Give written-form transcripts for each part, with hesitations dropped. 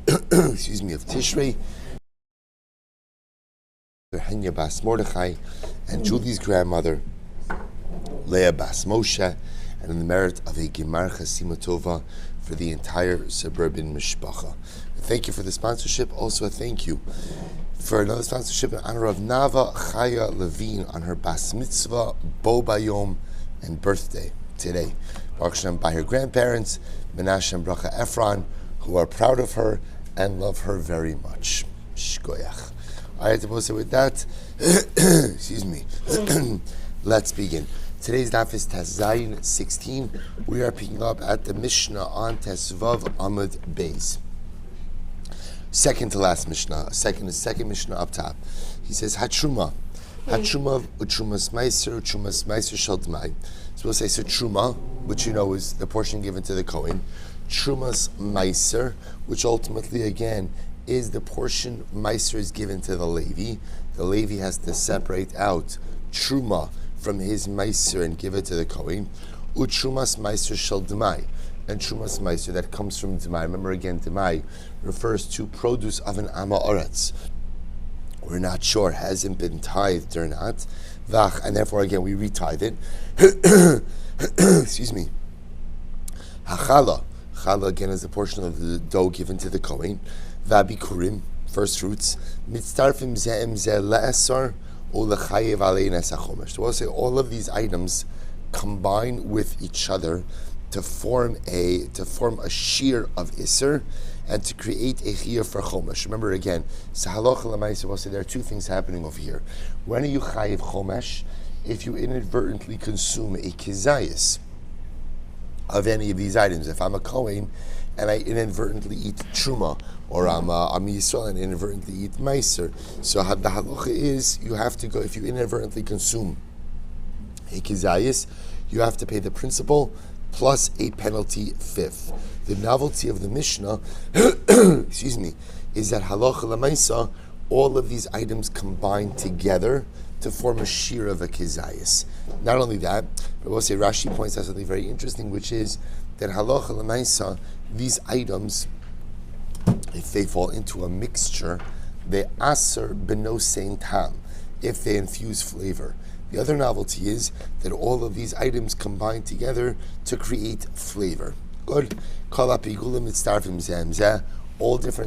excuse me, of Tishrei, Henya Bas Mordechai, and Julie's grandmother, Leah Bas Moshe, and in the merit of a Gemar Chasima Tova for the entire suburban mishpacha. Thank you for the sponsorship. Also, a thank you for another sponsorship in honor of Nava Chaya Levine on her Bas Mitzvah, Bo Bayom, and birthday today. Baruch Shem by her grandparents, Menashe and Bracha Ephron, who are proud of her and love her very much. Shkoyach. All right, with that, excuse me, let's begin. Today's daf is Tes Zayin 16. We are picking up at the Mishnah on Tes Vav Amud Beis. Second to last Mishnah, second Mishnah up top. He says, Hatruma Utrumas Meiser Shel Dmai. So we'll say, so Truma, which you know is the portion given to the Kohen. Trumas Meiser, which ultimately, again, is the portion Meiser is given to the Levi. The Levi has to separate out Truma from his Meiser and give it to the Kohen. Utrumas Meiser Shel Dmai. And Trumas Meiser, that comes from Dmai. Remember again, Dmai refers to produce of an Ama Oretz. We're not sure, hasn't been tithed or not. Vach, and therefore again we retithe it. Excuse me. Hachala. Chala again is a portion of the dough given to the Kohen. Vabikurim, first fruits. Mitztarfim ze'em ze le'esar u'lechayev alei nesachomesh. So we'll say all of these items combine with each other to form a shear of Isser and to create a chiyuv for Chomesh. Remember again, so halacha l'maisa, we'll say there are two things happening over here. When are you chayiv Chomesh? If you inadvertently consume a kizayis of any of these items. If I'm a Kohen and I inadvertently eat Truma, or I'm Yisrael and inadvertently eat Meiser, so the halacha is you have to go, if you inadvertently consume a kizayis, you have to pay the principal plus a penalty fifth. The novelty of the Mishnah, excuse me, is that halacha l'maisa, all of these items combine together to form a shear of a kizayis. Not only that, but we'll say Rashi points out something very interesting, which is that halacha l'maisa, these items, if they fall into a mixture, they aser benosein tam, if they infuse flavor. The other novelty is that all of these items combine together to create flavor. Good. All different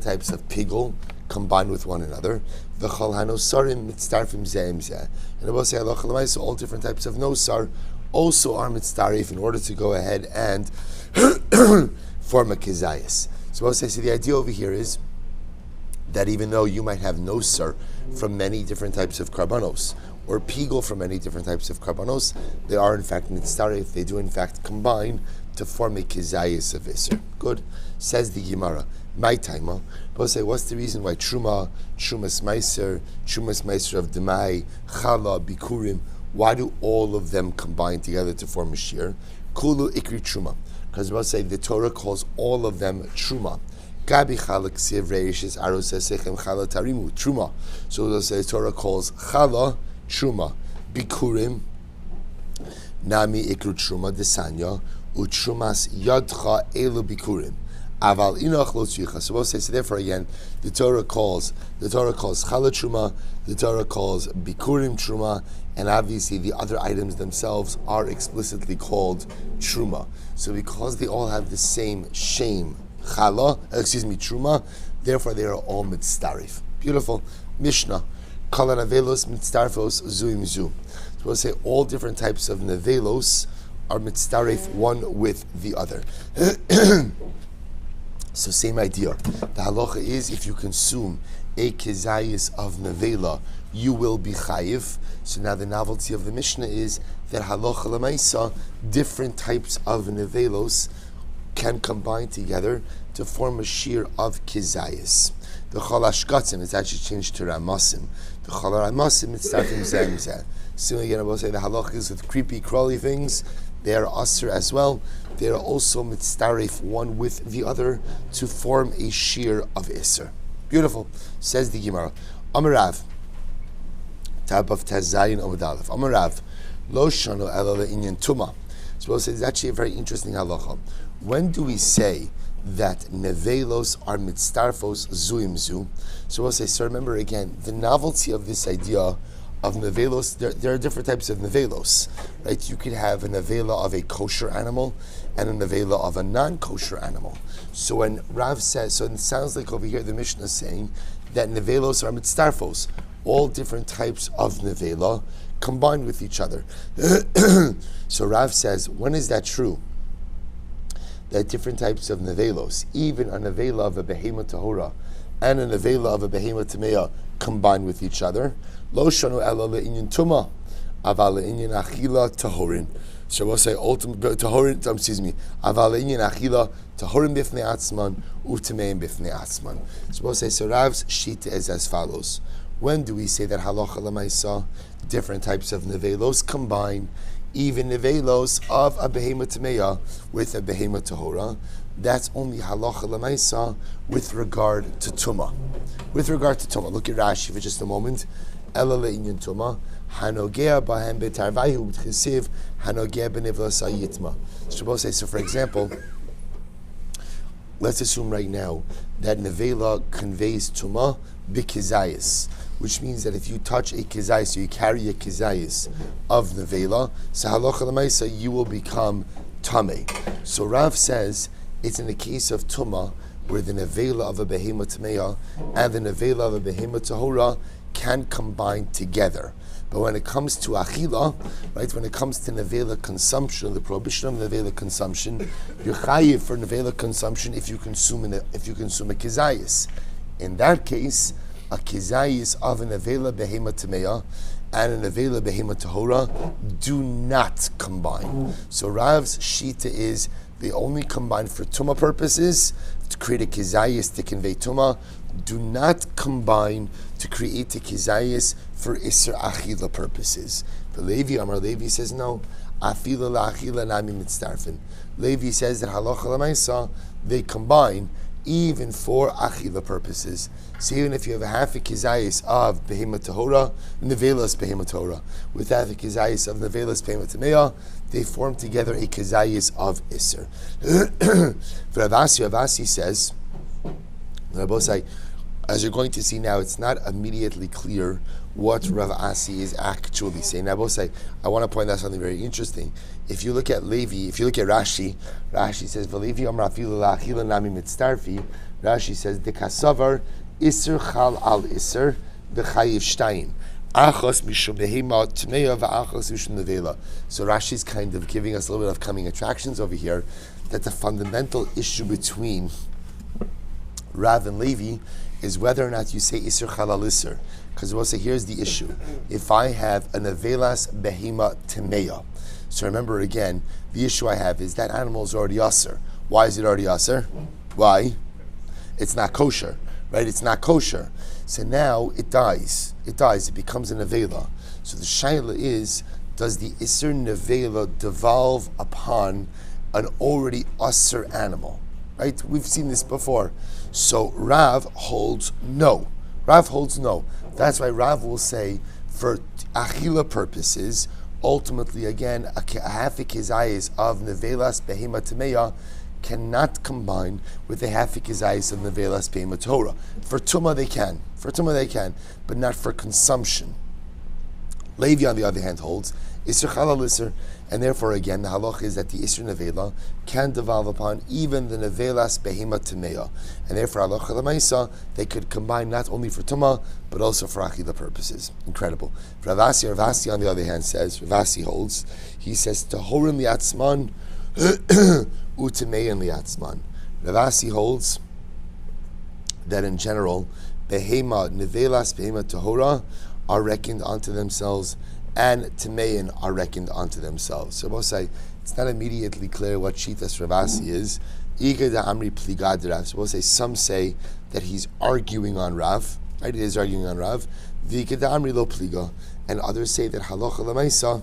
types of pigul combine with one another. And I will say all different types of nosar also are mitzdarif in order to go ahead and form a kizayis. So I will say, so the idea over here is that even though you might have nosar from many different types of karbanos, or pigul from many different types of karbanos, they are in fact mitzdarif, they do in fact combine to form a kizayis of Isser. Good. Says the Gemara, my taima. But say, what's the reason why Trumas Meiser of Demai, Chala, Bikurim, why do all of them combine together to form a shear? Kulu Ikri Truma. Because we'll say the Torah calls all of them Truma. Gabi Chala Ksiv Reishis Aros Esechem Chala Tarimu, Truma. So we'll say the Torah calls Chala Truma. Bikurim, Nami Ikru Truma Desanya, Utrumas Yadcha Elu Bikurim. Aval Inoch Lo Tzricha. So we'll say, so therefore again, the Torah calls Chala Truma, the Torah calls Bikurim Truma, and obviously the other items themselves are explicitly called Truma. So because they all have the same shame, Truma, therefore they are all mitzdarif. Beautiful. Mishnah. Kala navelos mitzdarfos zuim zu. So we'll say all different types of navelos are mitzdarif one with the other. So same idea. The halacha is if you consume a kizayis of nevela, you will be chayiv. So now the novelty of the Mishnah is that halacha l'maisa, different types of nevelos can combine together to form a shear of kizayis. The chol hashkatzim is actually changed to ramasim. The chol ramasim it's starting zemzeh. So again, I will say the halacha is with creepy, crawly things. They are asr as well. They are also mitzdarif one with the other to form a shear of isser. Beautiful. Says the Gemara. Amarav. Tab of Tazayin Amud Aleph. Amarav. Lo shano ela le'inyan tuma. So we'll say it's actually a very interesting halacha. When do we say that nevelos are mitzdarfos zuimzu. So we'll say, so remember again, the novelty of this idea of nevelos, there are different types of nevelos, right? You could have a nevela of a kosher animal and a nevela of a non-kosher animal. So when Rav says, so it sounds like over here the Mishnah is saying that nevelos are mitzdarfos, all different types of nevela combined with each other. So Rav says, when is that true? That different types of nevelos, even a nevela of a behema tahora and a nevela of a behema tameya, combined with each other. Lo shanu ela le'inyan tuma, aval le'inyan achila tahorin. So we'll say tahorin. Aval le'inyan achila tahorin bifnei atzman utameim bifnei atzman. So we'll say, so Rav's shita is as follows. When do we say that halacha l'maisa, different types of nevelos combine, even nevelos of a behema tameya with a behema tahora? That's only halacha l'maisa with regard to tuma. With regard to tuma, look at Rashi for just a moment. Ela le'inyan tuma, hanogea bahem betarvayu b'chesiv, hanogea b'nevlas ayitma. So for example, let's assume right now that nevela conveys tuma b'kizayis, which means that if you touch a kizayis, so you carry a kizayis of nevela, so halacha l'maisa, you will become tameh. So Rav says it's in the case of tuma where the nevela of a behema tameya and the nevela of a behema tahora can combine together. But when it comes to achila, right, when it comes to nevela consumption, the prohibition of nevela consumption, you're chayiv for nevela consumption if you consume a kizayis. In that case, a kizayis of a nevela behema tameya and a nevela behema tahora do not combine. So Rav's shita is they only combine for tuma purposes, to create a kizayis to convey tuma, do not combine to create a kizayis for isser achila purposes. The Levi says no. Afila la'achila nami mitzdarfin. Levi says that halacha l'maisa, they combine even for achila purposes. So even if you have a half a kizayis of behema tahora, nevelas behema tahora, with half a kizayis of nevelas behema tameya, they form together a kizayis of isser. For Avasi says, as you're going to see now, it's not immediately clear what Rav Asi is actually saying. Now, I want to point out something very interesting. If you look at Rashi, Rashi says, "V'levi amar afilu la'achila nami mitzdarfi." Rashi says, "De kasavar iser chal al iser b'chayiv shtayim. Achos mishum behema tmeya v'achos mishum nevela." So Rashi's kind of giving us a little bit of coming attractions over here. That the fundamental issue between Rav and Levi is whether or not you say Isser Chalal Isser. Because we'll say, here's the issue. If I have an Avelas Behema Temeya, so remember again, the issue I have is that animal is already Aser. Why is it already Aser? Why? It's not kosher, right? It's not kosher. So now it dies. It becomes an Avela. So the Shaila is, does the Isser Nevela devolve upon an already Aser animal? Right? We've seen this before. So Rav holds no. That's why Rav will say, for achila purposes, ultimately again, a half a kizayis of nevelas behema tameya cannot combine with a half a kizayis of nevelas behema Torah. For tuma they can, but not for consumption. Levi, on the other hand, holds Isser Chalal Isser, and therefore again the halach is that the Isser Nevela can devolve upon even the Nevelas Behema Tameya, and therefore halacha l'maisa they could combine not only for Tuma but also for Achila purposes. Incredible. Ravasi on the other hand says, Ravasi holds, he says Tahorim liatzman Utameyan liatzman. Ravasi holds that in general Behema Nevelas Behema Tahora are reckoned onto themselves and Tameyan are reckoned onto themselves. So we'll say it's not immediately clear what Shitas Ravasi is. Iga da Amri Pligad Rav. So we'll say some say that he's arguing on Rav, right? He is arguing on Rav. Vika da Amri lo Pliga, and others say that Halacha Lamaisa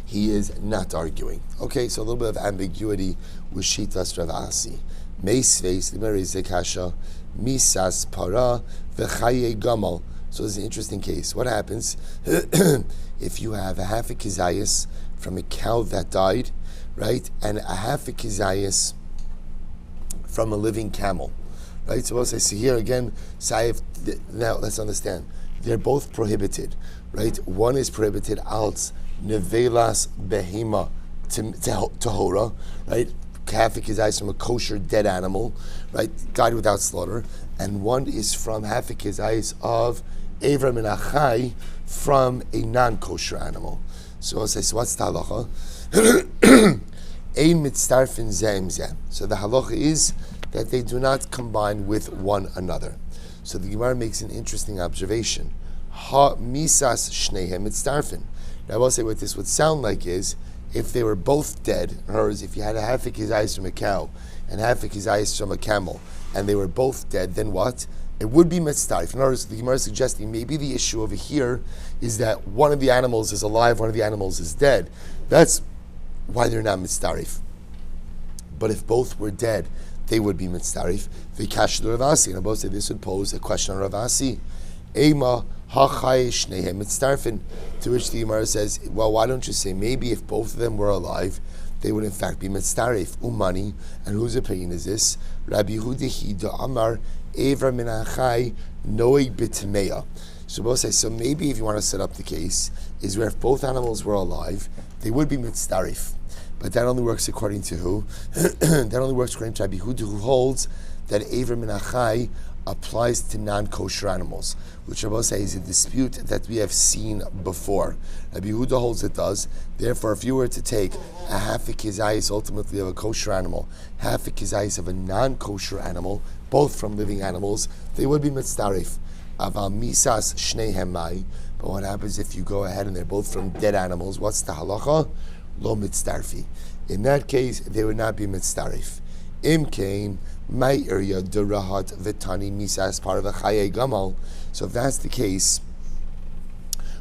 he is not arguing. Okay, so a little bit of ambiguity with Shitas Ravasi. Meisveis Limeri Zekasha Misas Para V'Chaye Gamal. So this is an interesting case. What happens if you have a half a kizayis from a cow that died, right, and a half a kizayis from a living camel. Right? So we'll say, so here again, Saif, now let's understand. They're both prohibited. Right? One is prohibited als nevelas behema tahora, right? Half his eyes from a kosher dead animal, right? Died without slaughter. And one is from half his eyes of Evra min achai from a non-kosher animal. So I'll say, so what's the halacha? Ein mitzarfin zeh zeh. So the halacha is that they do not combine with one another. So the Gemara makes an interesting observation. Ha misas shnehem mitzarfin. Now I will say what this would sound like is, if they were both dead, in other words, if you had a half his eyes from a cow and half his eyes from a camel, and they were both dead, then what? It would be mitzarif. In other words, the Gemara is suggesting maybe the issue over here is that one of the animals is alive, one of the animals is dead. That's why they're not mitzarif. But if both were dead, they would be mitzarif. V'kash l'Ravasi, and both say this would pose a question on Ravasi. Ema ha'chai shnehem mitzarfin. To which the Gemara says, well, why don't you say maybe if both of them were alive, they would in fact be mitzarif. Umani, and whose opinion is this? Rabbi Yehuda Amar Evra min achai noeg b'tmeya. So both say, so maybe if you want to set up the case, is where if both animals were alive, they would be mitzarif. But that only works according to who? That only works according to Rabbi Yehuda, who holds that Evra min achai applies to non-kosher animals, which Rabbi say is a dispute that we have seen before. Rabbi Yehuda holds it does. Therefore, if you were to take a half a kizayis ultimately of a kosher animal, half a kizayis of a non-kosher animal, both from living animals, they would be mitzarif. Aval misas shnehem mai. But what happens if you go ahead and they're both from dead animals? What's the halacha? Lo mitzarfi. In that case, they would not be mitzarif. Im kain my area derahat vitani misas part of a chaye gamal. So if that's the case,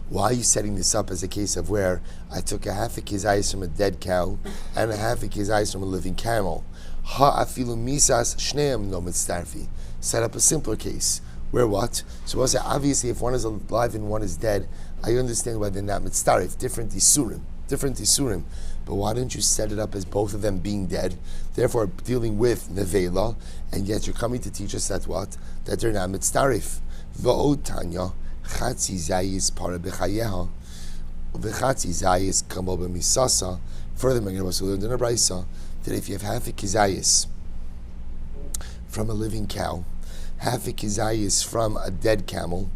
why are you setting this up as a case of where I took a half a kizayis from a dead cow and a half a kizayis from a living camel? Ha afilu misas shneim no mitzarfi. Set up a simpler case where what? So we'll say obviously if one is alive and one is dead, I understand why they're not mitzarif. Different isurim. But why didn't you set it up as both of them being dead, therefore dealing with nevela, and yet you're coming to teach us that what? That they're not mitzarif. V'od tanya chatzi zayis para b'chayeha v'chatzi zayis kamo b'misasa. Further, we're going to learn in a brayso that if you have half a kizayis from a living cow, half a kizayis from a dead camel,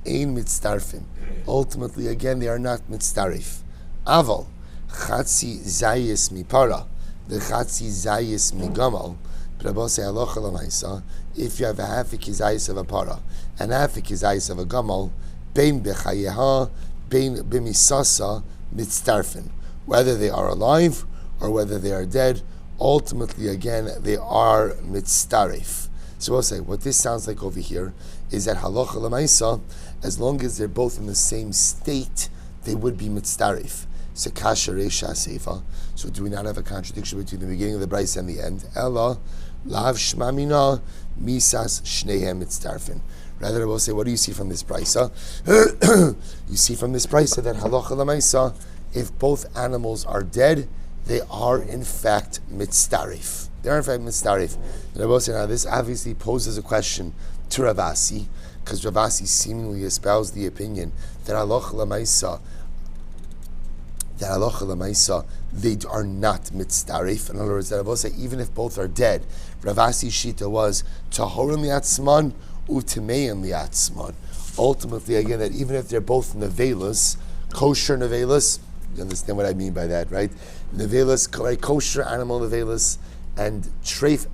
ein mitzarfin. Ultimately, again, they are not mitzarif. Aval chatzi zayis mipara, the chatzi zayis migamal. But Rabbi say halacha l'maisa, if you have a half a kizayis of a para and half a kizayis of a gamal, bein b'chayeha, bein b'misasa mitzarfin. Whether they are alive or whether they are dead, ultimately again they are mitzarif. So we'll say what this sounds like over here is that halacha l'maisa, as long as they're both in the same state, they would be mitzarif. So kasha reisha seifa. So do we not have a contradiction between the beginning of the brayso and the end? Ella lav shmamina misas shnehem mitzarfin. Rather, I will say, what do you see from this brayso? You see from this brayso that halacha l'maisa, if both animals are dead, they are in fact mitzarif. They are in fact mitzarif. And I will say now, this obviously poses a question to Ravasi, because Ravasi seemingly espoused the opinion that halacha l'maisa, they are not mitzarif. In other words, that I will say, even if both are dead, Ravasi's shita was tahorim liatzman u'timeim liatzman. Ultimately, again, that even if they're both nevelas, kosher nevelas, you understand what I mean by that, right? Nevelas, kosher animal nevelas, and treif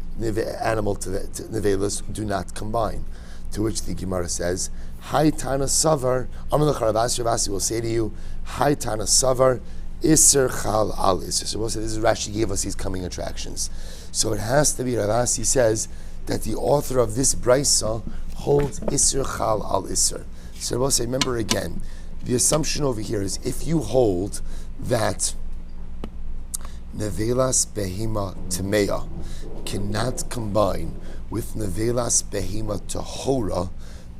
animal nevelas do not combine. To which the Gemara says, Hai Tana Savar, Ravasi will say to you, Hai Tana Savar, Isser Chal Al Isser. So we'll say this is Rashi gave us these coming attractions. So it has to be, Ravasi says, that the author of this brayso holds Isser Chal Al Isser. So we'll say, remember again, the assumption over here is if you hold that Nevelas Behima Temeya cannot combine with Nevelas Behima Tahora,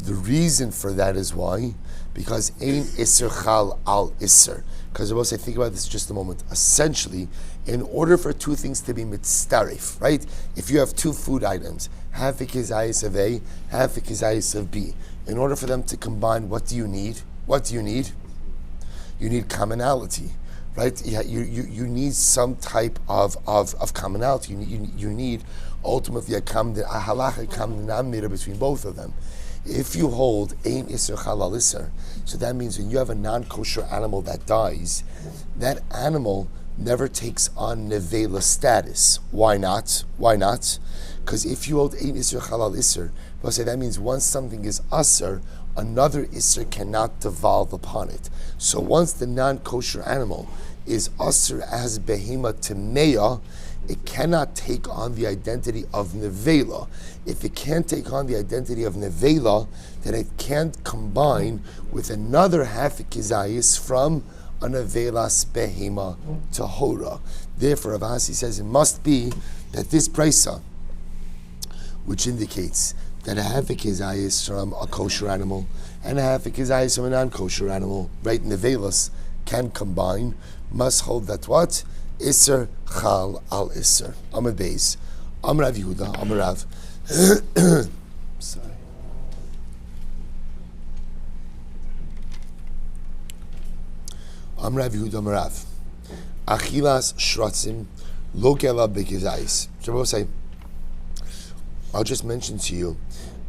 The reason for that is why? Because ein iser chal al iser. Because I think about this just a moment. Essentially, in order for two things to be mitztarif, right? If you have two food items, half a kizayis of A, half a kizayis of B. In order for them to combine, what do you need? What do you need? You need commonality, right? You need some type of commonality. You need ultimately a halacha common denominator between both of them. If you hold ein iser halal iser, so that means when you have a non-kosher animal that dies, that animal never takes on nevela status. Why not? Why not? Because if you hold ein iser halal iser, we'll say that means once something is aser, another iser cannot devolve upon it. So once the non-kosher animal is aser as behema temeya, it cannot take on the identity of nevela. If it can't take on the identity of nevela, then it can't combine with another half a kizayis from a nevelas behema tahora. Therefore, Rav Asi says it must be that this brisa, which indicates that a half a kizayis from a kosher animal and a half a kizayis from a non-kosher animal, right, nevelas can combine, must hold that what? Iser chal al iser. Amar Beis. Amar Rav Yehuda. Amar Rav. Sorry. Amar Rav Yehuda. Amar Rav. Achilas shratzim lo kela b'kizayis. So we'll say, I'll just mention to you.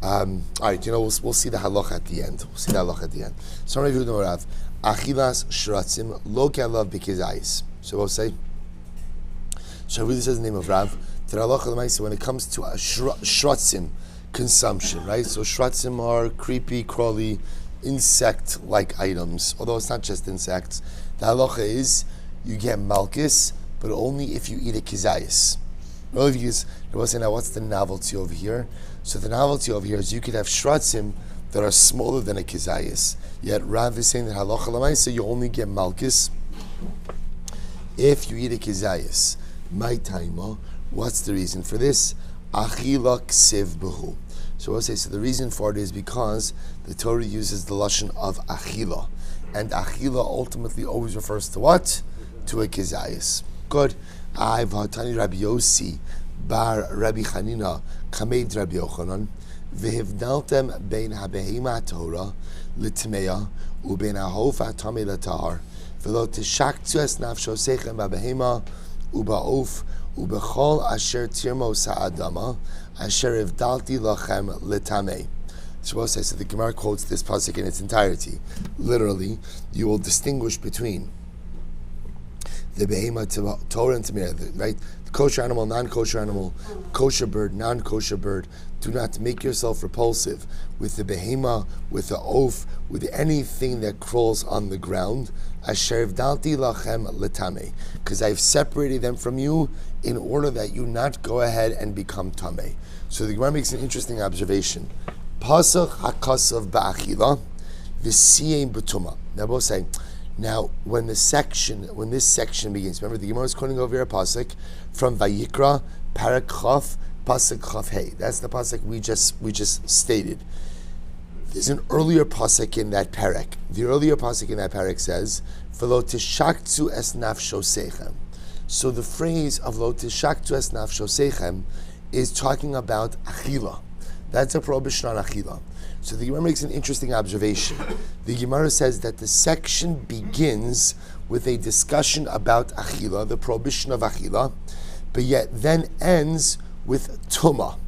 All right, we'll see the halacha at the end. We'll see the halacha at the end. So Rav Yehuda. Amar Rav. Achilas shratzim lo kela b'kizayis. So we'll say. So really says the name of Rav. When it comes to a shratzim consumption, right? So shratzim are creepy, crawly, insect-like items. Although it's not just insects. The halacha is you get malchus, but only if you eat a kizayis. Well, if you use, we'll say now what's the novelty over here? So the novelty over here is you could have shratzim that are smaller than a kizayis. Yet Rav is saying that halacha l'maisa you only get malchus if you eat a kizayis. My taima, what's the reason for this? Achila ksiv behu. So we'll say, so the reason for it is because the Torah uses the lashon of achila. And achila ultimately always refers to what? To a kizayis. Good. I've hatani Rabbi Yossi bar Rabbi Chanina kamed Rabbi Yochanan v'hivdaltem bein habehima Torah l'tmeya ubein hahof hatami l'tahar v'lo tishaktu es nafsho sechem v'behima Uba'of ubechol asher tirmo sa'adama asher ivdalti lachem letamei. So the Gemara quotes this pasuk in its entirety. Literally, you will distinguish between the behema Torah and Tamir, right? Kosher animal, non-kosher animal, kosher bird, non-kosher bird. Do not make yourself repulsive with the behema, with the oaf, with anything that crawls on the ground. Asher v'dalti lachem letame, because I've separated them from you in order that you not go ahead and become tamei. So the Gemara makes an interesting observation. Pasach hakasav ba'achila v'siyem b'tuma. Now both say, now when this section begins, remember the Gemara is quoting over here a pasuk from Vayikra Parak Chaf pasuk Chaf Hey. That's the pasuk we just stated. There's an earlier pasuk in that parak. The earlier pasuk in that parak says, "V'lo tishaktu es nafsho sechem." So the phrase of "lo tishaktu es nafsho sechem" is talking about achila. That's a prohibition on achila. So the Gemara makes an interesting observation. The Gemara says that the section begins with a discussion about achila, the prohibition of achila, but yet then ends with tuma,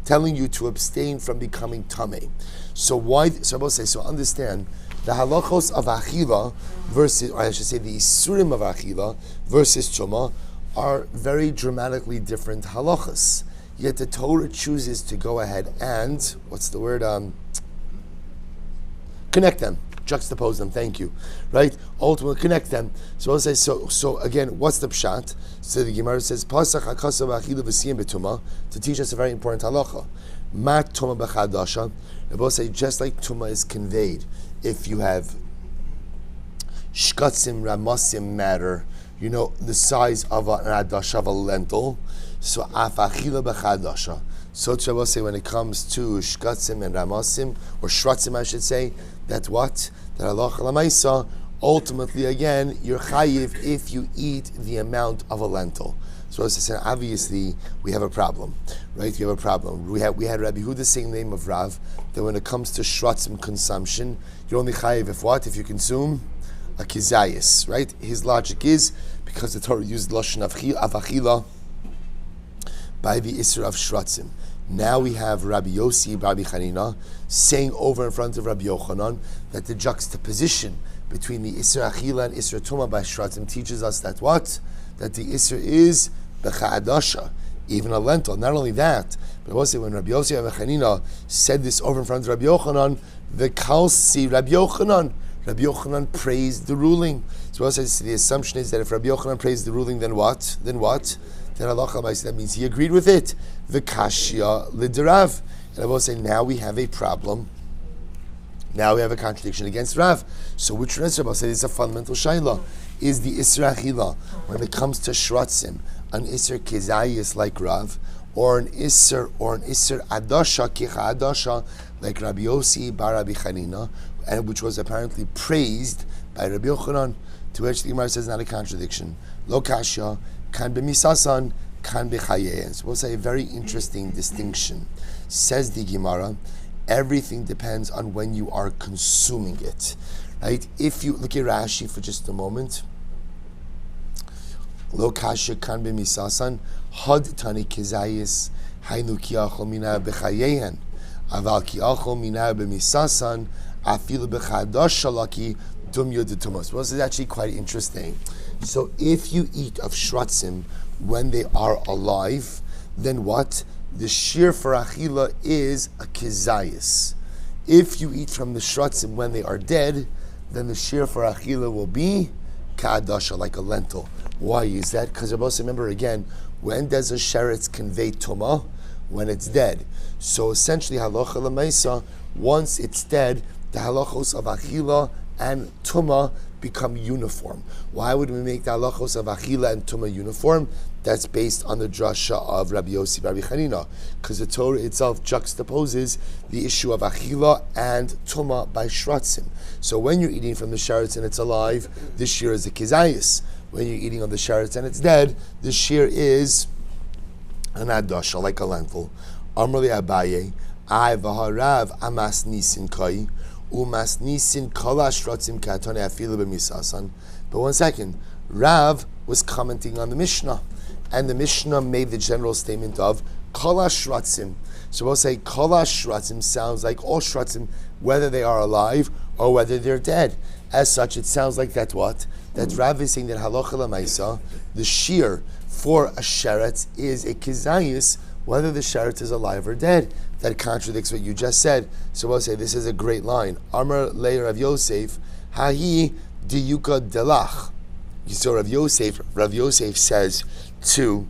telling you to abstain from becoming tamei. So why? So I will say. So understand the halachos of achila versus, or I should say, the isurim of achila versus tuma are very dramatically different halachos. Yet the Torah chooses to go ahead and what's the word? Connect them, juxtapose them. Thank you. Right? Ultimately connect them. So I'll say. So again, what's the pshat? So the Gemara says pasach hakasav achila v'siyim betuma to teach us a very important halacha. Ma tuma b'chadasha. They both say just like tuma is conveyed if you have shkatzim ramasim matter, the size of an adasha of a lentil. So af achila b'chadasha. So Shabbos say when it comes to shkatzim and ramasim, or shratzim I should say, that what? That halacha l'maisa, ultimately again, you're chayiv if you eat the amount of a lentil. So as I said, obviously we have a problem, right? You have a problem. We had Rabbi Huda saying the name of Rav, that when it comes to shratzim consumption, you're only chayiv if what? If you consume a kizayis, right? His logic is, because the Torah used lashon of achila by the Isra of shratzim. Now we have Rabbi Yossi, Rabbi Chanina, saying over in front of Rabbi Yochanan that the juxtaposition between the Isra Achila and Isra Tumah by Shratzim teaches us that what? That the Isra is Becha'adasha, even a lentil. Not only that, but also when Rabbi Yossi and Rabbi Chanina said this over in front of Rabbi Yochanan, the Kalsi, Rabbi Yochanan praised the ruling. So also the assumption is that if Rabbi Yochanan praised the ruling, then what? Then halacha, that means he agreed with it. The kashya liderav. And I will say now we have a problem. Now we have a contradiction against Rav. So which one is Rabbi say is a fundamental shayla? Is the Isra Achila, when it comes to shratzim, an Isra Kizayis like Rav, or an Isra Adasha, Kicha Adasha, like Rabbi Yossi bar Rabbi Chanina, and which was apparently praised by Rabbi Yochanan, to which the Gemara says not a contradiction. Lo kashya, kan b'misasan, kan b'chayein. So we'll say a very interesting distinction. Says the Gemara, everything depends on when you are consuming it. Right? If you look at Rashi for just a moment, lo kasha kan b'misasan, had tani kizayis, haynu ki achol mina b'chayein, aval ki achol mina b'misasan, afilu b'chadash shalaki dum yodetumos. Well, this is actually quite interesting. So if you eat of shratzim when they are alive, then what? The shear for achila is a kizayis. If you eat from the shratzim when they are dead, then the shear for achila will be ka'adasha, like a lentil. Why is that? Because remember again, when does a sheretz convey tumah? When it's dead. So essentially, halacha l'maisa, once it's dead, the halachos of achila and tumah become uniform. Why would we make the halachos of achila and tumah uniform? That's based on the drasha of Rabbi Yossi, Rabbi Chanina, because the Torah itself juxtaposes the issue of achila and tumah by shratzim. So when you're eating from the sheretz and it's alive, this shear is a kizayis. When you're eating on the sheretz and it's dead, the shear is an adasha, like a lentil. Amrli Abaye, I v'harav amas nisin kai. Umas nisin kala shratzim katane afilu b'misasan. But one second, Rav was commenting on the Mishnah, and the Mishnah made the general statement of kala shratzim. So we'll say kala shratzim sounds like all shratzim, whether they are alive or whether they're dead. As such, it sounds like that what? That Rav is saying that halacha l'maisa, the shear for a sheretz is a kizayis, whether the sheretz is alive or dead. That contradicts what you just said. So we'll say this is a great line. Amar leir Rav Yosef, hahi diyuka delach. So Rav Yosef says to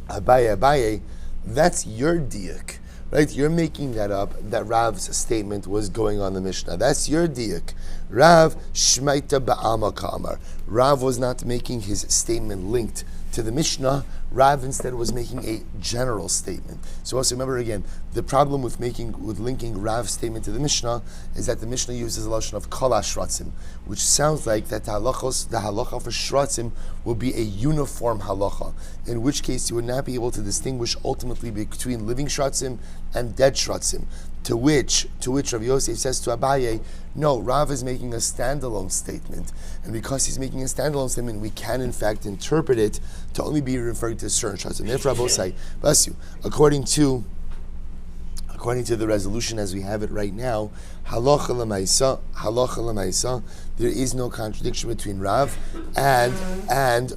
Abaye, that's your diuk, right? You're making that up, that Rav's statement was going on the Mishnah. That's your diuk. Rav shmaita ba'alma ka'amar. Rav was not making his statement linked to the Mishnah. Rav instead was making a general statement. So also remember again, the problem with linking Rav's statement to the Mishnah is that the Mishnah uses a lashon of kala shratzim, which sounds like that the halacha for shratzim will be a uniform halacha, in which case you would not be able to distinguish ultimately between living shratzim and dead shratzim. To which Rabbi Yosef says to Abaye, no, Rav is making a standalone statement. And because he's making a standalone statement, we can in fact interpret it to only be referring to certain shratzim. Therefore, Rabbi say, bless you, according to the resolution as we have it right now, halacha l'maisa, there is no contradiction between Rav and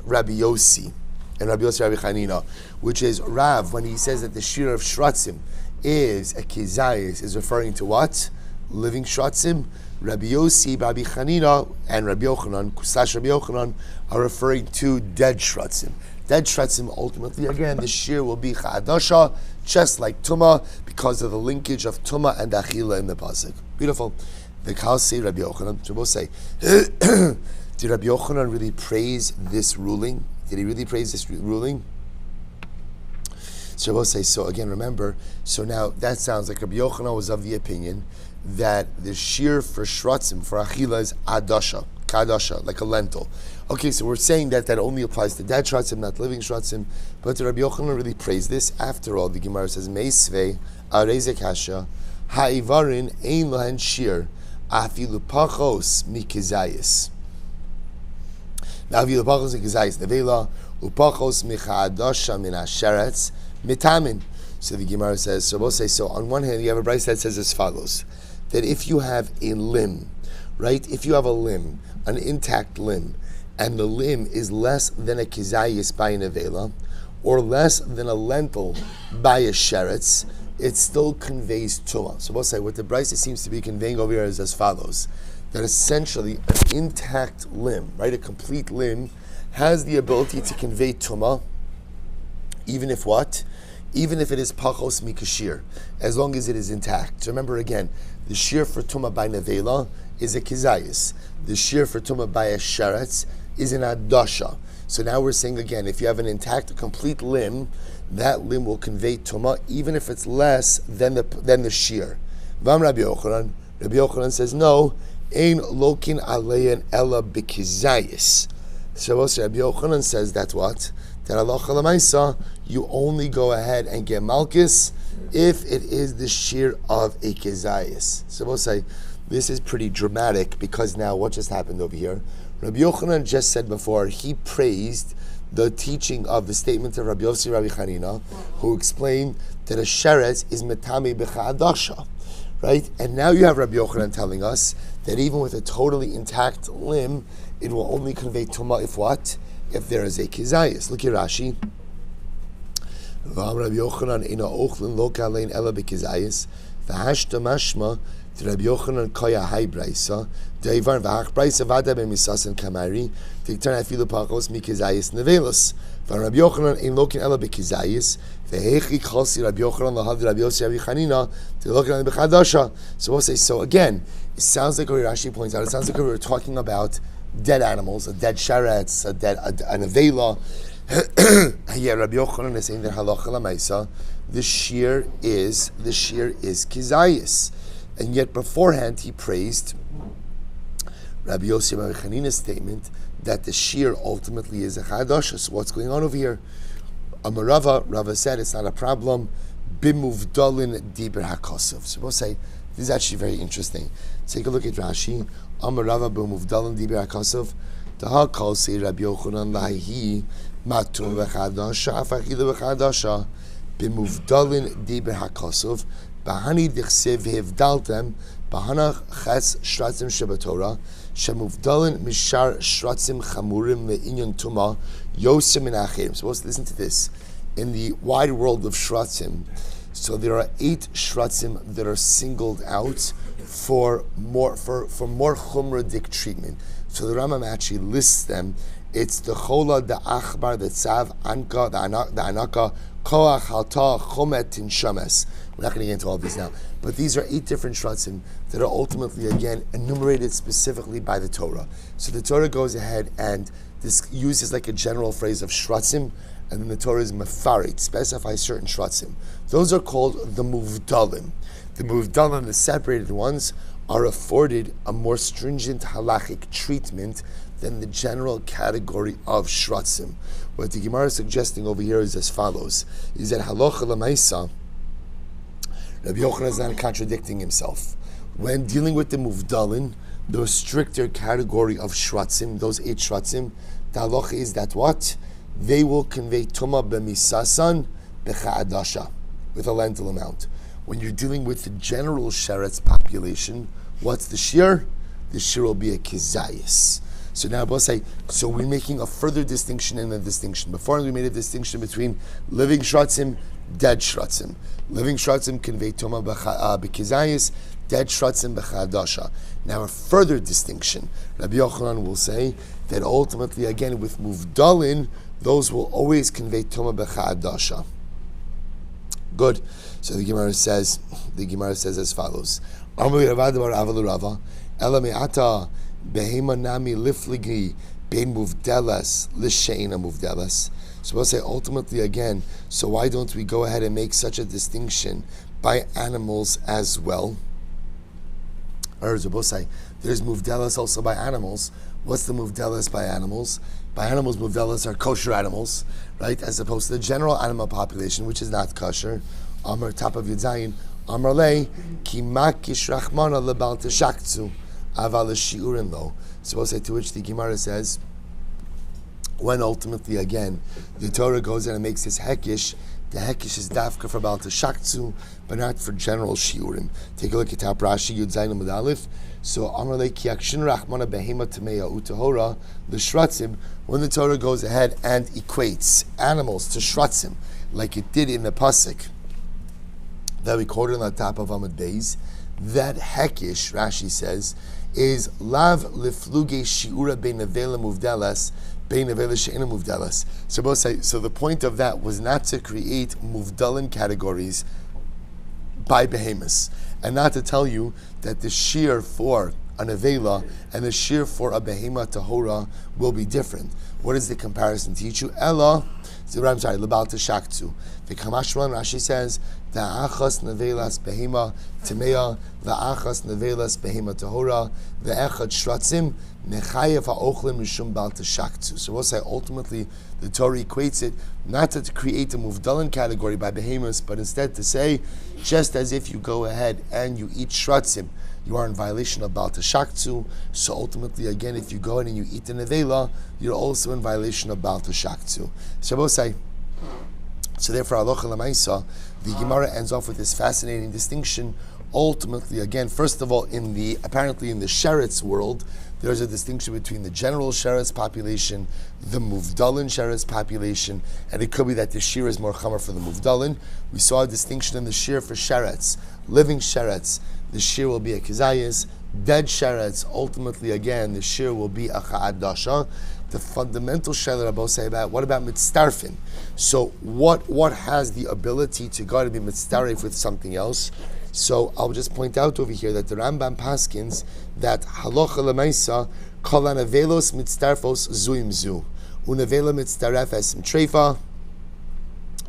Rabbi Yossi, and Rabbi Chanina, which is Rav, when he says that the shir of shratzim is a kizayis, is referring to what? Living shratzim. Rabbi Yossi, Rabbi Chanina, and Rabbi Yochanan, Kusash Rabbi Yochanan, are referring to dead shratzim. Dead shratzim, ultimately, again, the shear will be cha'adasha, just like tumah, because of the linkage of tumah and achila in the pasuk. Beautiful. The Kal say Rabbi Yochanan, so we'll say, did Rabbi Yochanan really praise this ruling? Did he really praise this ruling? So we'll say, so again, remember, so now that sounds like Rabbi Yochanan was of the opinion that the shear for shratzim, for achila, is adasha, kadasha, like a lentil. Okay, so we're saying that only applies to dead shratzim, not living shratzim, but Rabbi Yochanan really praised this. After all, the Gemara says, meisvei areze kasha, ha'ivarin ein lahen shear, afilu pachos mikizayis. Now, afilu pachos mikizayis, nevela, upachos michadasha min asheretz, mitamin. So the Gemara says, so we'll say, so on one hand, you have a brayso that says as follows, that if you have a limb, right, if you have a limb, an intact limb, and the limb is less than a kizayis by a nevela, or less than a lentil by a sheretz, it still conveys tumah. So we'll say, what the brayso seems to be conveying over here is as follows, that essentially an intact limb, right, a complete limb, has the ability to convey tumah, even if what? Even if it is pachos mikashir, as long as it is intact. So remember again, the shear for tumah by nevela is a kizayis. The shear for tumah by a sheretz is an adasha. So now we're saying again, if you have an intact, a complete limb, that limb will convey tumah, even if it's less than the shear. Vam Rabbi Yochanan. Rabbi Yochanan says no. Ein lokin aleyan ella b'kizayis. So Rabbi Yochanan says that what? That halacha l'maisa, you only go ahead and get malchus if it is the shear of a kizayis. So we'll say this is pretty dramatic because now what just happened over here? Rabbi Yochanan just said before, he praised the teaching of the statement of Rabbi Yossi Rabbi Chanina, who explained that a sheretz is metame b'cha'adasha, right? And now you have Rabbi Yochanan telling us that even with a totally intact limb, it will only convey tumah if what? If there is a kizayis. Look at Rashi. Rabbi Yochanan ina ochlin lo kalein ela b'kizayis v'hashta mashma Rabbi Yochanan kaya hai braysa deivar v'hach braysa vada b'misasen kamari tiktan afilu pachos mikizayis nevelos v'Rabbi Yochanan ein lokin ela b'kizayis v'hechi chalsi Rabbi Yochanan lahav Rabbi Yossi Rabbi Chanina t'lokin b'chadasha. So we'll say, so again, it sounds like what Rashi points out, it sounds like we were talking about dead animals, a dead sheretz, an avela. Yeah, Rabbi Yochanan is saying that halacha l'maisa, the shear is kizayis, and yet beforehand he praised Rabbi Yossi Rabbi Chanina's statement that the shear ultimately is a chadasha. So what's going on over here? Rava said it's not a problem. Bimuvdalin diber hakosov. So we'll say this is actually very interesting. Take a look at Rashi. Amarava b'muvdalim diber hakosov. Taha kol say Rabbi Yochanan lahi matun v'chadasha afachila v'chadasha b'muvdalin diber hakosov bahani dichsev hevdaltem bahana ches shratzim shebatorah shemuvdalin mishar shratzim chamurim le'inyan tuma yosem in achirim. So let's listen to this. In the wide world of shratzim, so there are 8 shratzim that are singled out for more chumradic treatment. So the Rambam actually lists them. It's the chola, the achbar, the tzav, anka, the anaka, koach, halta, chomet, tinshames. We're not going to get into all these now, but these are 8 different shratzim that are ultimately again enumerated specifically by the Torah. So the Torah goes ahead and this uses like a general phrase of shratzim, and then the Torah is mefarit, specifies certain shratzim. Those are called the muvdalim. The muvdalim, the separated ones, are afforded a more stringent halachic treatment than the general category of shratzim. What the Gemara is suggesting over here is as follows, is that halacha l'maisa, Rabbi Yochanan is not contradicting himself. When dealing with the muvdalim, the stricter category of shratzim, those 8 shratzim, the halacha is that what? They will convey tumah b'misasan b'cha'adasha, with a lentil amount. When you're dealing with the general sheretz population, what's the shear? The shear will be a kizayis. So now we'll say, so we're making a further distinction in a distinction. Before we made a distinction between living shratzim, dead shratzim. Living shratzim convey tumah b'kizayis, dead shratzim b'cha'adasha. Now a further distinction, Rabbi Yochanan will say that ultimately, again, with muvdalin, those will always convey tumah b'cha'adasha. Good. So the Gemara says as follows: Amri Ravad bar Avalu Rava, Ela me'ata behema nami lifligi bein muvdelas l'sheina muvdelas. So we'll say ultimately again, so why don't we go ahead and make such a distinction by animals as well? Or as we'll say, there's muvdelas also by animals. What's the muvdelas by animals? By animals, muvdelas are kosher animals, right? As opposed to the general animal population, which is not kosher. Amar top of Yudzayin, Amar le, ki makish rachmana lebal teshaktzu, aval shiurin lo. So we'll say, to which the Gemara says, when ultimately again the Torah goes in and makes this hekish, the hekish is dafka for Baal Teshaktzu, but not for general shiurim. Take a look at Tap Rashi Yud Zayin Amud Aleph. So Amalei ki yakshin rachmana behema tameya utahora l'shratzim. When the Torah goes ahead and equates animals to shratzim, like it did in the pasuk that we quoted on the top of Amud Beis, that hekish, Rashi says, is lav lifluge shiura bein nevela muvdelas. So both say, so the point of that was not to create muvdalin categories by behemoths, and not to tell you that the shear for a nevela and the shear for a behema tahora will be different. What does the comparison teach you? Ella, I'm sorry, lebal teshaktzu. The Kamashwan Rashi says, Achas nevelas behema temeya, Achas nevelas behema tahora, Echad shratzim, nechayev ha'ochlim mishum bal teshaktzu. So we'll say ultimately the Torah equates it not to create a muvdalin category by behemoths, but instead to say, just as if you go ahead and you eat shratzim, you are in violation of Baal Teshaktzu. So ultimately, again, if you go in and you eat the nevela, you're also in violation of Baal Teshaktzu. So both say, so therefore, Alocha Lamaisa, the Gemara ends off with this fascinating distinction. Ultimately, again, first of all, apparently in the Sheretz world, there's a distinction between the general Sheretz population, the Muvdalin Sheretz population, and it could be that the Shir is more chamer for the Muvdalin. We saw a distinction in the Shir for Sheretz, living Sheretz. The Shir will be a Kizayis. Dead Sheretz, ultimately, again, the Shir will be a Cha'adasha. The fundamental Sheretz Rabbi say about, what about Mitztarfin? So what has the ability to go to be Mitztarif with something else? So I'll just point out over here that the Rambam paskins that halacha lemaisa kol hanevelos mitztarfos zuim zu unevela mitztarefes mtrefa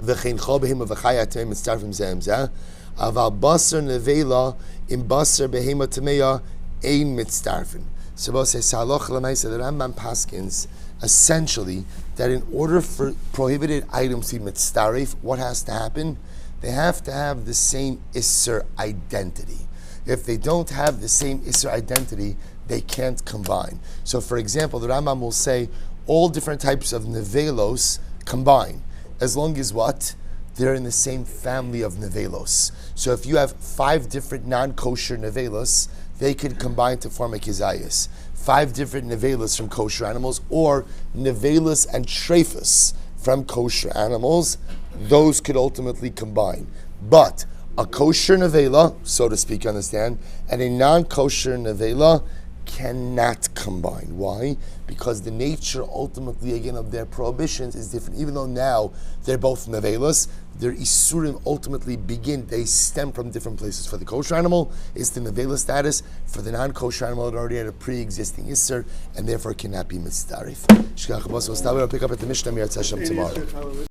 v'chein chol behema v'chaya tamei mitztarfim zehem zeh aval basar nevela im basar behema tameya ein mitztarfin. So both say halacha lemaisa, the Rambam paskins essentially that in order for prohibited items to be mitztarif, what has to happen? They have to have the same Isser identity. If they don't have the same Isser identity, they can't combine. So for example, the Rambam will say all different types of nevelos combine, as long as what? They're in the same family of nevelos. So if you have 5 different non-kosher nevelos, they could combine to form a kizayis. 5 different nevelos from kosher animals, or nevelos and treifus from kosher animals, those could ultimately combine. But a kosher nevela, so to speak, understand, and a non-kosher nevela cannot combine. Why? Because the nature, ultimately, again, of their prohibitions is different. Even though now they're both nevelas, their isurim ultimately they stem from different places. For the kosher animal, it's the nevela status. For the non-kosher animal, it already had a pre-existing isur, and therefore cannot be mitzdarif. I'll pick up at the Mishnah Mir Hashem tomorrow.